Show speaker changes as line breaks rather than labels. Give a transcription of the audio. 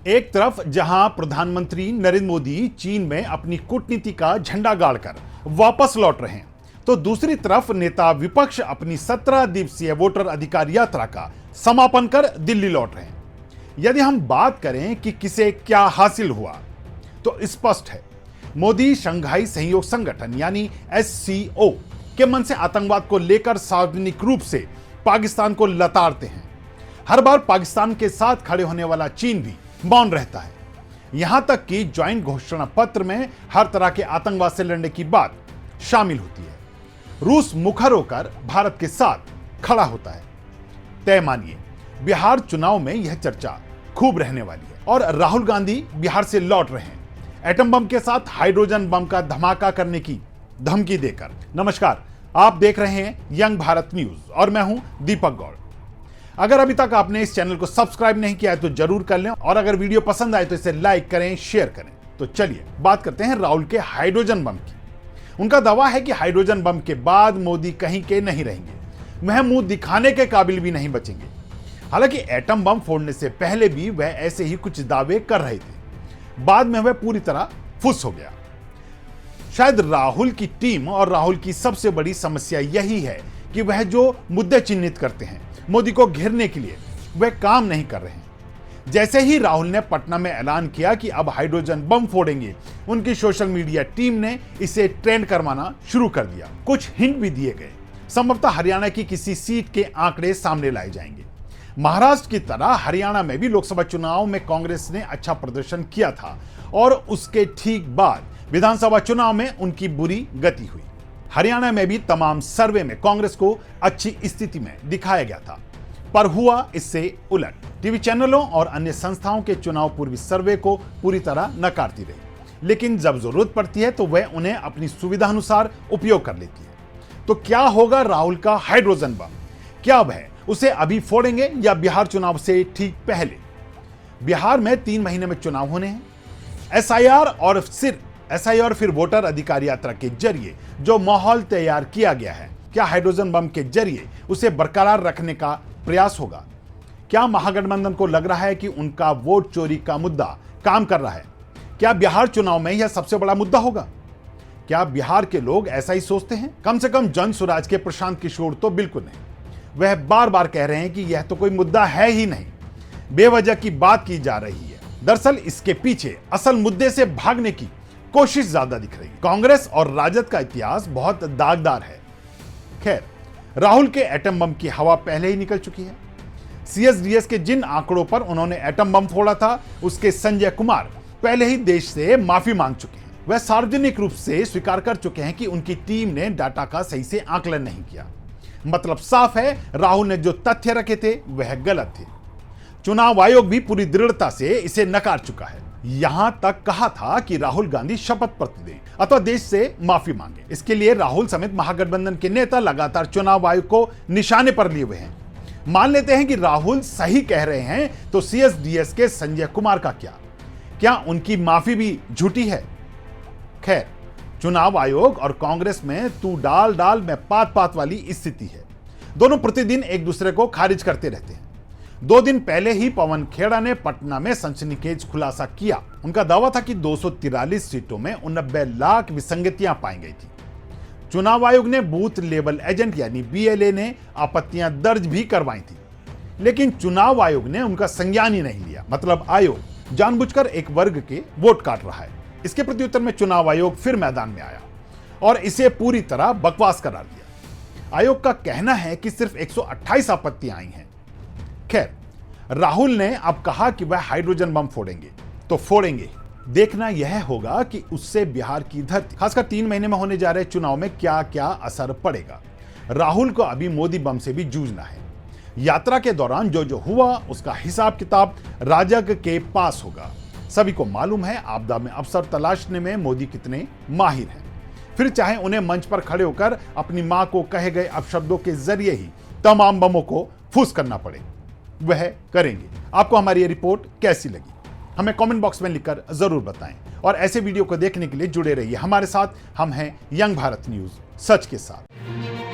एक तरफ जहां प्रधानमंत्री नरेंद्र मोदी चीन में अपनी कूटनीति का झंडा गाड़कर वापस लौट रहे हैं, तो दूसरी तरफ नेता विपक्ष अपनी 17 दिवसीय वोटर अधिकार यात्रा का समापन कर दिल्ली लौट रहे हैं। यदि हम बात करें कि किसे क्या हासिल हुआ, तो स्पष्ट है, मोदी शंघाई सहयोग संगठन यानी SCO के मन से आतंकवाद को लेकर सार्वजनिक रूप से पाकिस्तान को लताड़ते हैं। हर बार पाकिस्तान के साथ खड़े होने वाला चीन भी मौन रहता है। यहां तक कि ज्वाइंट घोषणा पत्र में हर तरह के आतंकवाद से लड़ने की बात शामिल होती है। रूस मुखर होकर भारत के साथ खड़ा होता है। तय मानिए, बिहार चुनाव में यह चर्चा खूब रहने वाली है और राहुल गांधी बिहार से लौट रहे हैं एटम बम के साथ हाइड्रोजन बम का धमाका करने की धमकी देकर। नमस्कार, आप देख रहे हैं यंग भारत न्यूज और मैं हूं दीपक गौड़। अगर अभी तक आपने इस चैनल को सब्सक्राइब नहीं किया है तो जरूर कर लें और अगर वीडियो पसंद आए तो इसे लाइक करें, शेयर करें। तो चलिए बात करते हैं राहुल के हाइड्रोजन बम की। उनका दावा है कि हाइड्रोजन बम के बाद मोदी कहीं के नहीं रहेंगे, वह मुंह दिखाने के काबिल भी नहीं बचेंगे। हालांकि एटम बम फोड़ने से पहले भी वह ऐसे ही कुछ दावे कर रहे थे, बाद में वह पूरी तरह फुस हो गया। शायद राहुल की टीम और राहुल की सबसे बड़ी समस्या यही है कि वह जो मुद्दे चिन्हित करते हैं मोदी को घेरने के लिए, वह काम नहीं कर रहे हैं। जैसे ही राहुल ने पटना में ऐलान किया कि अब हाइड्रोजन बम फोड़ेंगे, उनकी सोशल मीडिया टीम ने इसे ट्रेंड करवाना शुरू कर दिया। कुछ हिंट भी दिए गए, संभवतः हरियाणा की किसी सीट के आंकड़े सामने लाए जाएंगे। महाराष्ट्र की तरह हरियाणा में भी लोकसभा चुनाव में कांग्रेस ने अच्छा प्रदर्शन किया था और उसके ठीक बाद विधानसभा चुनाव में उनकी बुरी गति हुई। हरियाणा में भी तमाम सर्वे में कांग्रेस को अच्छी स्थिति में दिखाया गया था, पर हुआ इससे उलट। टीवी चैनलों और अन्य संस्थाओं के चुनाव पूर्वी सर्वे को पूरी तरह नकारती रही, लेकिन जब जरूरत पड़ती है तो वह उन्हें अपनी सुविधा अनुसार उपयोग कर लेती है। तो क्या होगा राहुल का हाइड्रोजन बम? क्या वह उसे अभी फोड़ेंगे या बिहार चुनाव से ठीक पहले? बिहार में 3 महीने में चुनाव होने हैं। एसआईआर और फिर वोटर अधिकार यात्रा के जरिए जो माहौल तैयार किया गया है, क्या हाइड्रोजन बम के जरिए उसे बरकरार रखने का प्रयास होगा? क्या महागठबंधन को लग रहा है कि उनका वोट चोरी का मुद्दा काम कर रहा है? क्या बिहार चुनाव में यह सबसे बड़ा मुद्दा होगा? क्या बिहार के लोग ऐसा ही सोचते हैं? कम से कम जन स्वराज के प्रशांत किशोर तो बिल्कुल नहीं। वह बार बार कह रहे हैं कि यह तो कोई मुद्दा है ही नहीं, बेवजह की बात की जा रही है। दरअसल इसके पीछे असल मुद्दे से भागने की कोशिश ज्यादा दिख रही है। कांग्रेस और राजद का इतिहास बहुत दागदार है। खैर, राहुल के एटम बम की हवा पहले ही निकल चुकी है। CSDS के जिन आंकड़ों पर उन्होंने एटम बम फोड़ा था, उसके संजय कुमार पहले ही देश से माफी मांग चुके हैं। वह सार्वजनिक रूप से स्वीकार कर चुके हैं कि उनकी टीम ने डाटा का सही से आकलन नहीं किया। मतलब साफ है, राहुल ने जो तथ्य रखे थे वह गलत थे। चुनाव आयोग भी पूरी दृढ़ता से इसे नकार चुका है। यहां तक कहा था कि राहुल गांधी शपथ पत्र दें अथवा देश से माफी मांगे। इसके लिए राहुल समेत महागठबंधन के नेता लगातार चुनाव आयोग को निशाने पर लिए हुए हैं। मान लेते हैं कि राहुल सही कह रहे हैं, तो CSDS के संजय कुमार का क्या उनकी माफी भी झूठी है? खैर, चुनाव आयोग और कांग्रेस में तू डाल में पात वाली स्थिति है। दोनों प्रतिदिन एक दूसरे को खारिज करते रहते हैं। 2 दिन पहले ही पवन खेड़ा ने पटना में सनसनीखेज खुलासा किया। उनका दावा था कि 243 सीटों में 89 लाख विसंगतियां पाई गई थी। चुनाव आयोग ने बूथ लेवल एजेंट यानी BLA ने आपत्तियां दर्ज भी करवाई थी, लेकिन चुनाव आयोग ने उनका संज्ञान ही नहीं लिया। मतलब आयोग जानबूझकर एक वर्ग के वोट काट रहा है। इसके प्रत्युत्तर में चुनाव आयोग फिर मैदान में आया और इसे पूरी तरह बकवास करार दिया। आयोग का कहना है कि सिर्फ 128 आपत्तियां आई हैं। खैर, राहुल ने अब कहा कि वह हाइड्रोजन बम फोड़ेंगे तो फोड़ेंगे। देखना यह होगा कि उससे बिहार की धरती, खासकर 3 महीने में होने जा रहे चुनाव में क्या क्या असर पड़ेगा। राहुल को अभी मोदी बम से भी जूझना है। यात्रा के दौरान जो हुआ उसका हिसाब किताब राजग के पास होगा। सभी को मालूम है आपदा में अवसर तलाशने में मोदी कितने माहिर हैं। फिर चाहे उन्हें मंच पर खड़े होकर अपनी मां को कहे गए अपशब्दों के जरिए ही तमाम बमों को फूस करना पड़े, वह करेंगे। आपको हमारी ये रिपोर्ट कैसी लगी हमें कमेंट बॉक्स में लिखकर जरूर बताएं और ऐसे वीडियो को देखने के लिए जुड़े रहिए हमारे साथ। हम हैं यंग भारत न्यूज, सच के साथ।